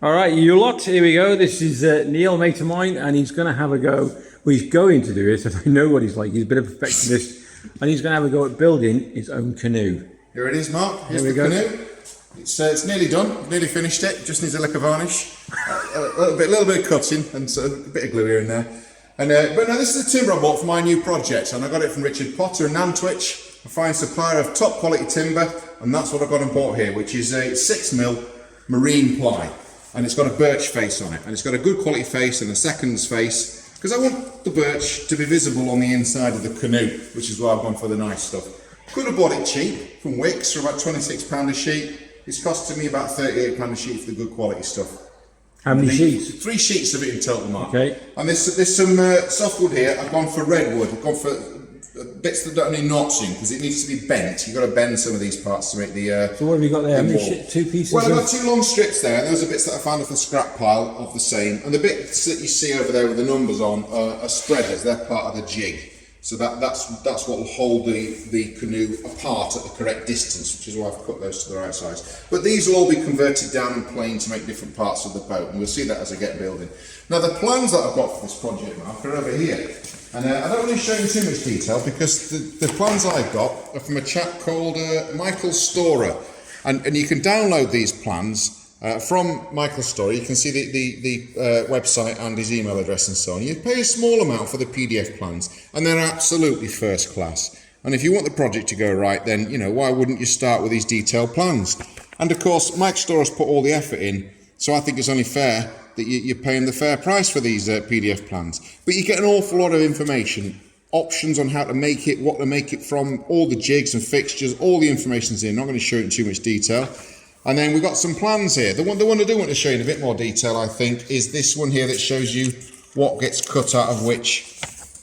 All right, you lot, here we go. This is Neil, mate of mine, and he's going to have a go. Well, he's going to do it, and I know what he's like. He's a bit of a perfectionist, and he's going to have a go at building his own canoe. Here it is, Mark. Here's Here we the go. canoe. It's nearly done. I've nearly finished it. Just needs a lick of varnish, a little bit of cutting, and a bit of glue here and there. And but no, this is the timber I bought for my new project, and I got it from Richard Potter in Nantwich, a fine supplier of top quality timber, and that's what I got and bought here, which is a 6mm marine ply. And it's got a birch face on it, and it's got a good quality face and a seconds face, because I want the birch to be visible on the inside of the canoe, which is why I've gone for the nice stuff. Could have bought it cheap from Wicks for about £26 a sheet. It's costing me about £38 a sheet for the good quality stuff. How many sheets? 3 sheets of it in total, Mark. Okay. And there's some softwood here. I've gone for redwood. I've gone for bits that don't need knots in, because it needs to be bent. You've got to bend some of these parts to make the So what have you got there? How many wall. 2 pieces? Well, I've got 2 long strips there. Those are bits that I found off the scrap pile of the same. And the bits that you see over there with the numbers on are spreaders. They're part of the jig. So that's what will hold the canoe apart at the correct distance, which is why I've cut those to the right size. But these will all be converted down and planed to make different parts of the boat, and we'll see that as I get building. Now, the plans that I've got for this project, Mark, are over here. And I don't really show you too much detail, because the plans I've got are from a chap called Michael Storer. And you can download these plans from Michael Storer. You can see the website and his email address and so on. You pay a small amount for the PDF plans, and they're absolutely first class. And if you want the project to go right, then, you know, why wouldn't you start with these detailed plans? And of course, Mike Storer's put all the effort in, so I think it's only fair that you're paying the fair price for these PDF plans. But you get an awful lot of information, options on how to make it, what to make it from, all the jigs and fixtures, all the information's in. I'm not going to show it in too much detail. And then we've got some plans here. The one I do want to show you in a bit more detail, I think, is this one here that shows you what gets cut out of which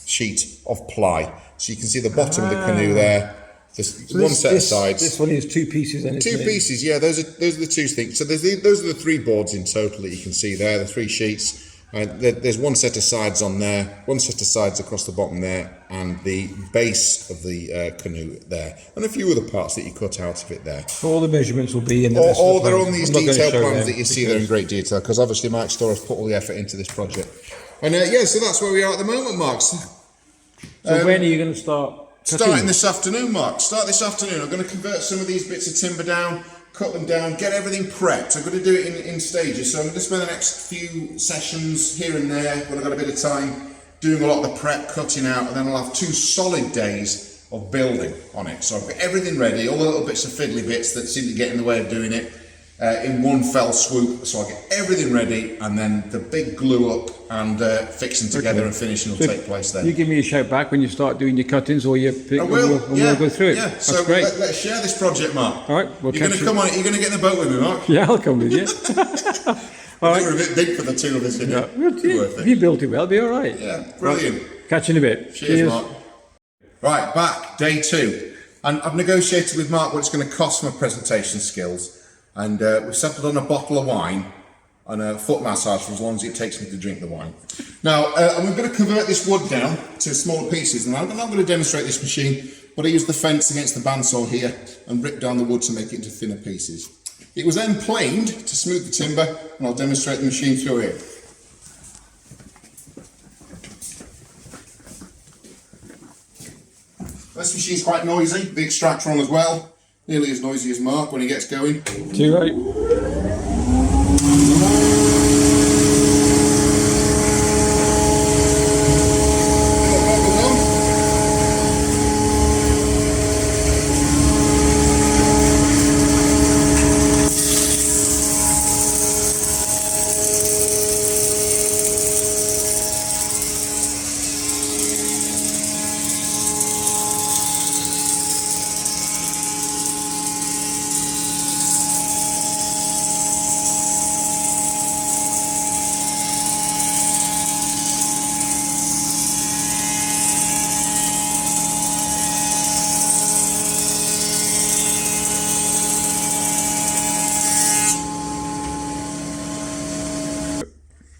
sheet of ply. So you can see the bottom of the canoe there. There's one set of sides. This one is 2 pieces, then, isn't it? 2 pieces, yeah. Those are the 2 things. So those are the 3 boards in total that you can see there. The 3 sheets. There's 1 set of sides on there, 1 set of sides across the bottom there, and the base of the canoe there, and a few other parts that you cut out of it there. So all the measurements will be in the all they're on these detailed plans that you see there in great detail, because obviously Mike Storrer has put all the effort into this project. And yeah, so that's where we are at the moment, Mark. So when are you going to start cutting? Starting this afternoon, Mark. Start this afternoon. I'm going to convert some of these bits of timber down, cut them down, get everything prepped. I'm going to do it in stages, so I'm going to spend the next few sessions here and there when I've got a bit of time doing a lot of the prep, cutting out, and then I'll have 2 solid days of building on it. So I've got everything ready, all the little bits of fiddly bits that seem to get in the way of doing it in one fell swoop. So I'll get everything ready, and then the big glue up and fixing together and finishing will take place then. You give me a shout back when you start doing your cuttings, or you I will. we'll go through it. Yeah. That's So great. let's share this project, Mark. All right, You're going to come on it. You're going to get in the boat with me, Mark. Yeah, I'll come with you. I think we're a bit big for the 2 of us, isn't it? If you built it well, it'll be all right. Yeah, brilliant. Right. Catch you in a bit. Cheers, Mark. Right, back, day 2. And I've negotiated with Mark what it's going to cost my presentation skills. And we've settled on a bottle of wine and a foot massage for as long as it takes me to drink the wine. Now, I'm going to convert this wood down to smaller pieces. And I'm not going to demonstrate this machine, but I used the fence against the bandsaw here and ripped down the wood to make it into thinner pieces. It was then planed to smooth the timber, and I'll demonstrate the machine through here. This machine's quite noisy, the extractor on as well. Nearly as noisy as Mark when he gets going. Too right.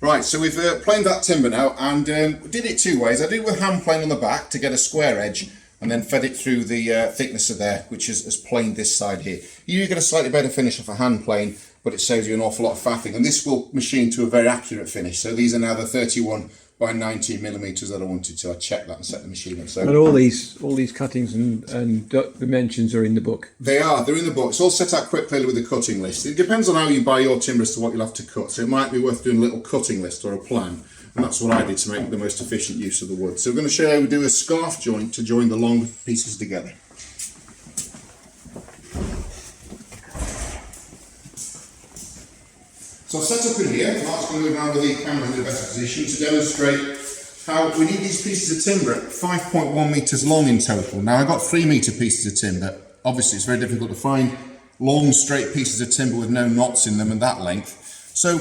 Right, so we've planed that timber now, and did it 2 ways. I did it with hand plane on the back to get a square edge, and then fed it through the thickness of there, which has planed this side here. You get a slightly better finish off a hand plane, but it saves you an awful lot of faffing. And this will machine to a very accurate finish. So these are now the 31 by 19 millimeters that I wanted to. I checked that and set the machine up. So And all these cuttings and dimensions are in the book. they're in the book. It's all set out quite clearly with a cutting list. It depends on how you buy your timber as to what you'll have to cut. So it might be worth doing a little cutting list or a plan. And that's what I did to make the most efficient use of the wood. So we're going to show you how we do a scarf joint to join the long pieces together. So I've set up in here, Mark's going to move around with the camera in a better position to demonstrate how we need these pieces of timber at 5.1 metres long in total. Now I've got 3 metre pieces of timber. Obviously it's very difficult to find long straight pieces of timber with no knots in them and that length. So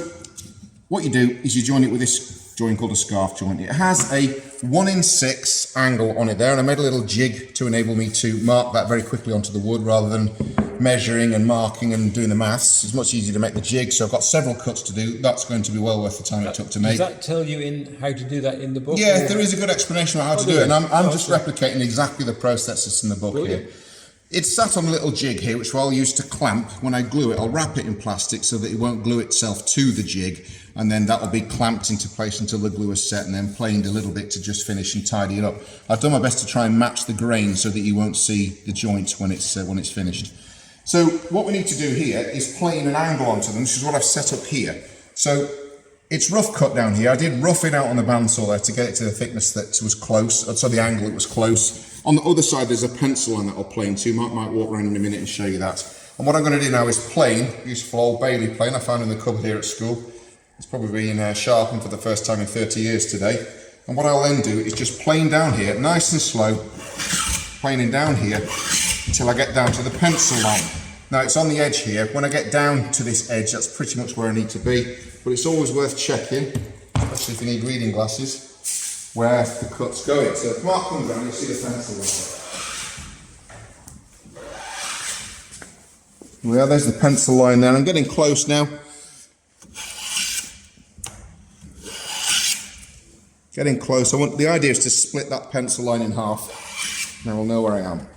what you do is you join it with this joint called a scarf joint. It has a 1 in 6 angle on it there, and I made a little jig to enable me to mark that very quickly onto the wood rather than measuring and marking and doing the maths. It's much easier to make the jig, so I've got several cuts to do. That's going to be well worth the time it took to make. Does that tell you in how to do that in the book? Yeah, there is a good explanation of how to do it, and I'm just replicating exactly the process that's in the book here. It's sat on a little jig here, which I'll use to clamp. When I glue it, I'll wrap it in plastic so that it won't glue itself to the jig, and then that will be clamped into place until the glue is set, and then planed a little bit to just finish and tidy it up. I've done my best to try and match the grain so that you won't see the joint when it's finished. So what we need to do here is plane an angle onto them. This is what I've set up here. So it's rough cut down here. I did rough it out on the bandsaw there to get it to the thickness that was close, so the angle it was close. On the other side there's a pencil line that I'll plane to. Mark might walk around in a minute and show you that. And what I'm going to do now is plane, useful old Bailey plane I found in the cupboard here at school. It's probably been sharpened for the first time in 30 years today. And what I'll then do is just plane down here, nice and slow, planing down here until I get down to the pencil line. Now it's on the edge here. When I get down to this edge, that's pretty much where I need to be. But it's always worth checking, especially if you need reading glasses, where the cut's going. So if Mark comes around, you'll see the pencil line. Well, there's the pencil line there. I'm getting close now. Getting close. The idea is to split that pencil line in half. Now I'll know where I am.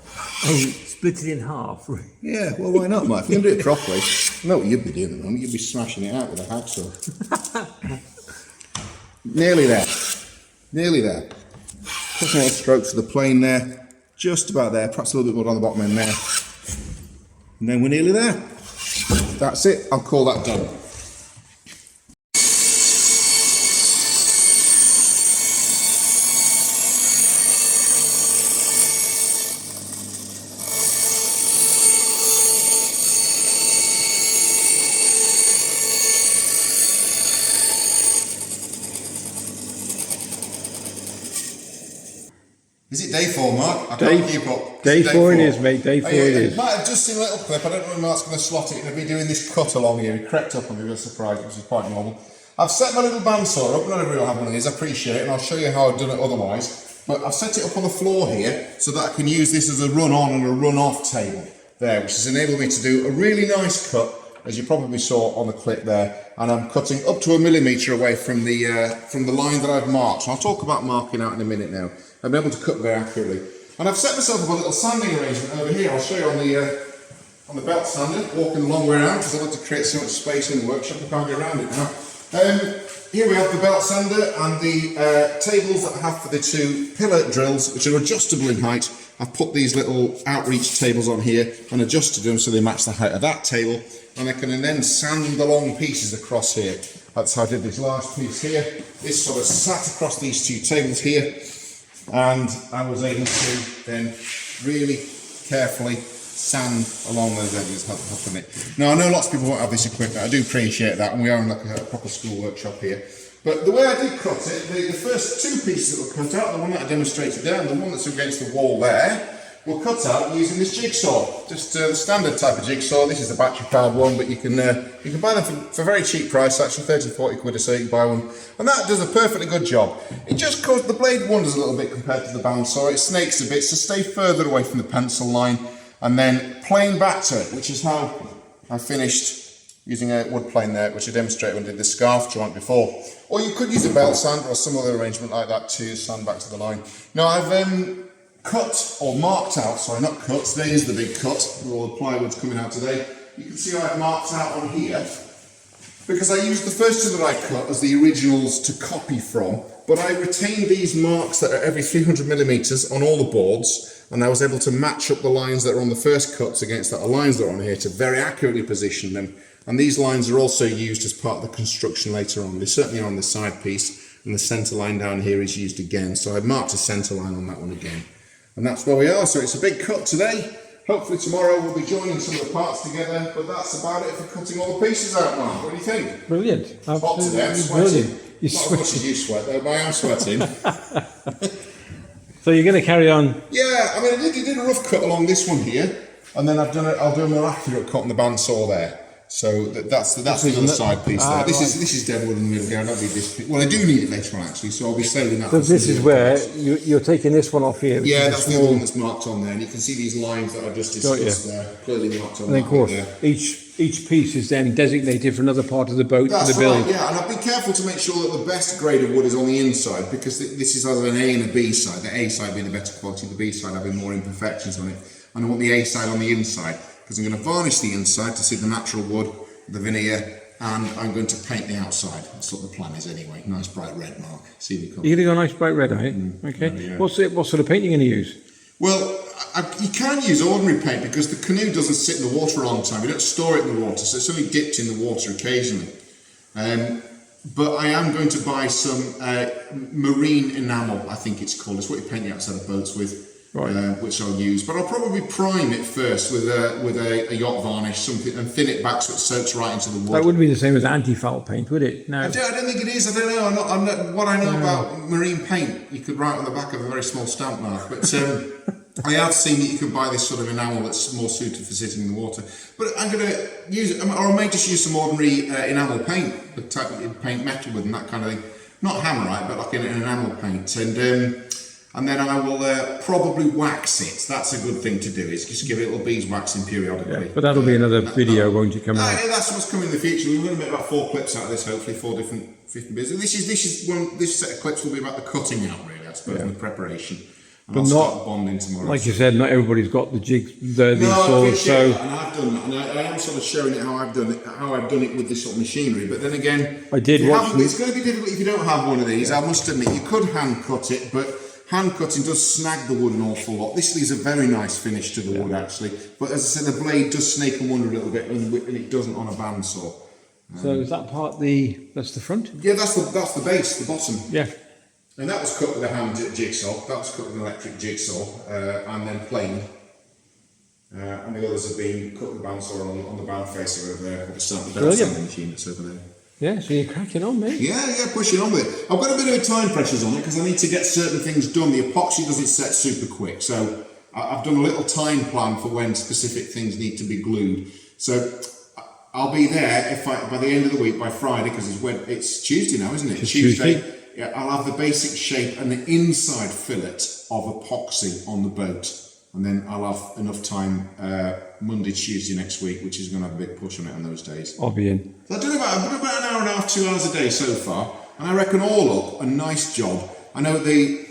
Oh, split it in half. Yeah, well, why not, Mike? If you can do it properly, I know what you'd be doing at the moment. You'd be smashing it out with a hacksaw. Nearly there. Nearly there. Put more strokes of the plane there. Just about there. Perhaps a little bit more on the bottom end there. And then we're nearly there. That's it. I'll call that done. Is it day 4, Mark? I can't keep up. Day 4 it is, mate. Day 4 it is. You might have just seen a little clip. I don't know when Mark's going to slot it. He'll be doing this cut along here. He crept up on me, a bit surprised, which is quite normal. I've set my little bandsaw up. Not everyone will have one of these. I appreciate it, and I'll show you how I've done it otherwise. But I've set it up on the floor here so that I can use this as a run-on and a run-off table there, which has enabled me to do a really nice cut, as you probably saw on the clip there. And I'm cutting up to 1 millimetre away from the line that I've marked. So I'll talk about marking out in a minute now. I've been able to cut very accurately. And I've set myself up a little sanding arrangement over here. I'll show you on the belt sander, walking the long way around, because I like to create so much space in the workshop, I can't get around it now. Here we have the belt sander and the tables that I have for the 2 pillar drills, which are adjustable in height. I've put these little outreach tables on here and adjusted them so they match the height of that table. And I can then sand the long pieces across here. That's how I did this last piece here. This sort of sat across these 2 tables here. And I was able to then really carefully sand along those edges, helping it. Now I know lots of people won't have this equipment. I do appreciate that, and we are in like a proper school workshop here. But the way I did cut it, the first 2 pieces that were cut out, the one that I demonstrated there and the one that's against the wall there, were cut out using this jigsaw. Just the standard type of jigsaw. This is the battery powered one, but you can buy them for a very cheap price, actually 30-40 quid or so you can buy one. And that does a perfectly good job. It just causes the blade wanders a little bit compared to the bandsaw. It snakes a bit, so stay further away from the pencil line and then plane back to it, which is how I finished using a wood plane there, which I demonstrated when I did the scarf joint before. Or you could use a belt sander or some other arrangement like that to sand back to the line. Now I've cut, or marked out, sorry, not cut, today is the big cut, with all the plywood's coming out today, you can see I've marked out on here, because I used the first two that I cut as the originals to copy from, but I retained these marks that are every 300 millimeters on all the boards, and I was able to match up the lines that are on the first cuts against the lines that are on here to very accurately position them. And these lines are also used as part of the construction later on. They're certainly on the side piece, and the centre line down here is used again. So I've marked a centre line on that one again. And that's where we are. So it's a big cut today. Hopefully tomorrow we'll be joining some of the parts together, but that's about it for cutting all the pieces out, Mark. What do you think? Brilliant. It's hot today, I'm Absolutely sweating. brilliant. You're Not as much as you sweat though, but I am sweating. So you're going to carry on? Yeah, I mean, I did a rough cut along this one here, and then I'll do a more accurate cut on the bandsaw there. So that's the other side piece there. This is dead wood in the middle here. I don't need this. Well, I do need it later on actually, so I'll be saving that. So this is where you're taking this one off here. Yeah, that's the other one that's marked on there, and you can see these lines that I just discussed there, clearly marked on. And of course, there. each piece is then designated for another part of the boat for the build. Right, yeah, and I've been careful to make sure that the best grade of wood is on the inside, because this is either an A and a B side. The A side being the better quality, the B side having more imperfections on it, and I want the A side on the inside because I'm going to varnish the inside to see the natural wood, the veneer, and I'm going to paint the outside. That's what the plan is anyway. Nice bright red, Mark. See the colour. You're going to go nice bright red, are you? Okay. Yeah. What sort of paint are you going to use? Well, you can use ordinary paint because the canoe doesn't sit in the water a long time. You don't store it in the water, so it's only dipped in the water occasionally. But I am going to buy some marine enamel, I think it's called. It's what you paint the outside of boats with. Right. Which I'll use, but I'll probably prime it first with a yacht varnish, something, and thin it back so it soaks right into the wood. That wouldn't be the same as anti-foul paint, would it? No. I don't think it is. I don't know. I'm not, what I know about marine paint, you could write on the back of a very small stamp mark. But I have seen that you can buy this sort of enamel that's more suited for sitting in the water. But I'm going to use it, or I may just use some ordinary enamel paint, the type that you paint metal with and that kind of thing. Not hammerite, but like an enamel paint. And then I will probably wax it. That's a good thing to do, is just give it a little beeswaxing periodically. Yeah, but that'll be another video, won't it, come out? That's what's coming in the future. We're going to make about 4 clips out of this, hopefully, 4 different bits. This set of clips will be about the cutting out, really, I suppose, and the preparation. And but I'll not start bonding tomorrow. Like you said, not everybody's got the jigs, these saws. So and I've done that, and I am sort of showing it how I've done it with this sort of machinery. But then again, it's going to be difficult if you don't have one of these. I must admit, you could hand cut it, but hand cutting does snag the wood an awful lot. This leaves a very nice finish to the wood actually, but as I said, the blade does snake and wander a little bit, and it doesn't on a bandsaw. So is that part that's the front? Yeah, that's the base, the bottom. Yeah. And that was cut with a hand jigsaw. That was cut with an electric jigsaw, and then planed. And the others have been cut with a bandsaw on the band face over there. The sanding machine that's over there. Yeah, so you're cracking on, mate. Yeah, pushing on with it. I've got a bit of time pressures on it because I need to get certain things done. The epoxy doesn't set super quick, so I've done a little time plan for when specific things need to be glued. So I'll be there by the end of the week, by Friday, because it's Tuesday now, isn't it? It's Tuesday. Yeah, I'll have the basic shape and the inside fillet of epoxy on the boat. And then I'll have enough time Monday, Tuesday next week, which is going to have a big push on it on those days. I'll be in. So I've done about an hour and a half, 2 hours a day so far, and I reckon all up a nice job. I know the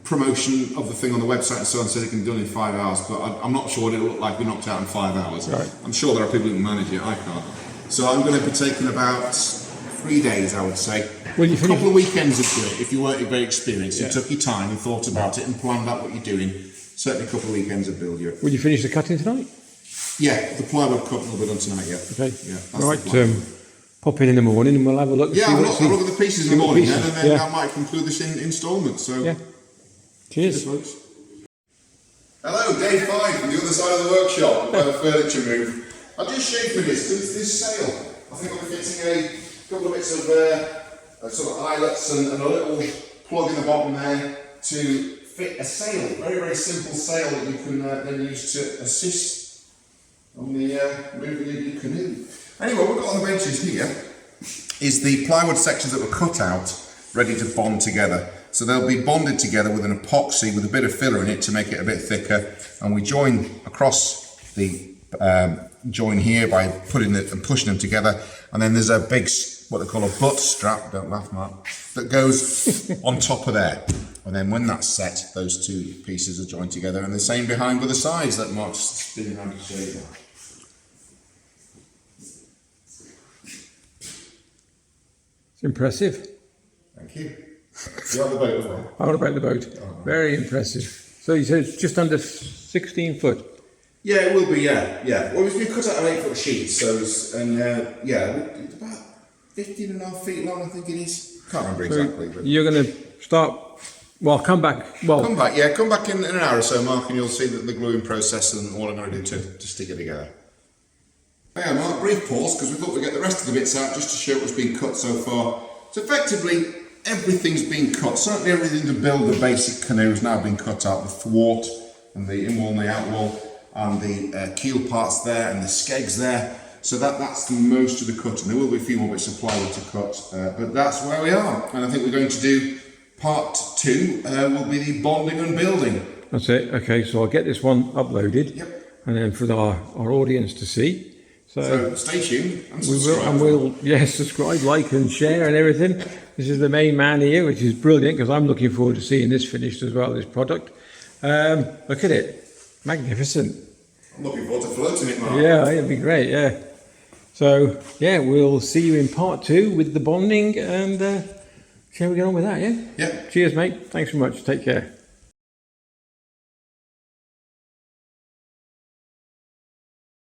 promotion of the thing on the website and so on said it can be done in 5 hours, but I'm not sure what it'll look like we knocked out in 5 hours. Right. I'm sure there are people who can manage it, I can't. So I'm going to be taking about 3 days, I would say. Will you a couple of weekends of do it if you weren't very experienced. You took your time and thought about it and planned out what you're doing. Certainly a couple of weekends of build you. Will you finish the cutting tonight? Yeah, the plywood cut will be done tonight, yeah. Okay. Yeah, right, pop in the morning and we'll have a look. Yeah, I'll look at the pieces in the morning and then yeah. I might conclude this in instalments. So, yeah. Cheers. Folks. Hello, day 5 from the other side of the workshop where the furniture move. I've just shaved for this sail. I think I'll be fitting a couple of bits of sort of eyelets and a little plug in the bottom there to fit a sail, very, very simple sail that you can then use to assist on the moving of your canoe. Anyway, what we've got on the benches here is the plywood sections that were cut out, ready to bond together. So they'll be bonded together with an epoxy with a bit of filler in it to make it a bit thicker, and we join across the join here by putting it and pushing them together, and then there's a big, what they call a butt strap, don't laugh Mark, that goes on top of there. And then when that's set, those two pieces are joined together, and the same behind with the sides that Mark's spinning around to show you. It's impressive. Thank you. You want the boat as well? How about the boat? Very impressive. So you said it's just under 16 foot. Yeah, it will be. Yeah. Well, it's been cut out of 8-foot sheets, so it's it's about 15.5 feet long, I think it is. Can't remember exactly. But You're going to start. Well, come back. Well, come back in an hour or so, Mark, and you'll see the gluing process and what I'm going to do to stick it together. Yeah, Mark, brief pause because we thought we'd get the rest of the bits out just to show what's been cut so far. So effectively, everything's been cut. Certainly everything to build the basic canoe has now been cut out. The thwart and the in-wall and the out-wall and the keel parts there and the skegs there. So that's most of the cutting. There will be a few more bits of plywood to cut, but that's where we are. And I think we're going to do part 2 will be the bonding and building. That's it. Okay, so I'll get this one uploaded. Yep. And then for our audience to see. So stay tuned and we'll subscribe, like and share and everything. This is the main man here, which is brilliant because I'm looking forward to seeing this finished as well, this product. Look at it. Magnificent. I'm looking forward to floating it, Mark. Yeah, it'd be great, yeah. So, yeah, we'll see you in part 2 with the bonding and see how we get on with that, yeah? Yeah. Cheers, mate. Thanks so much. Take care.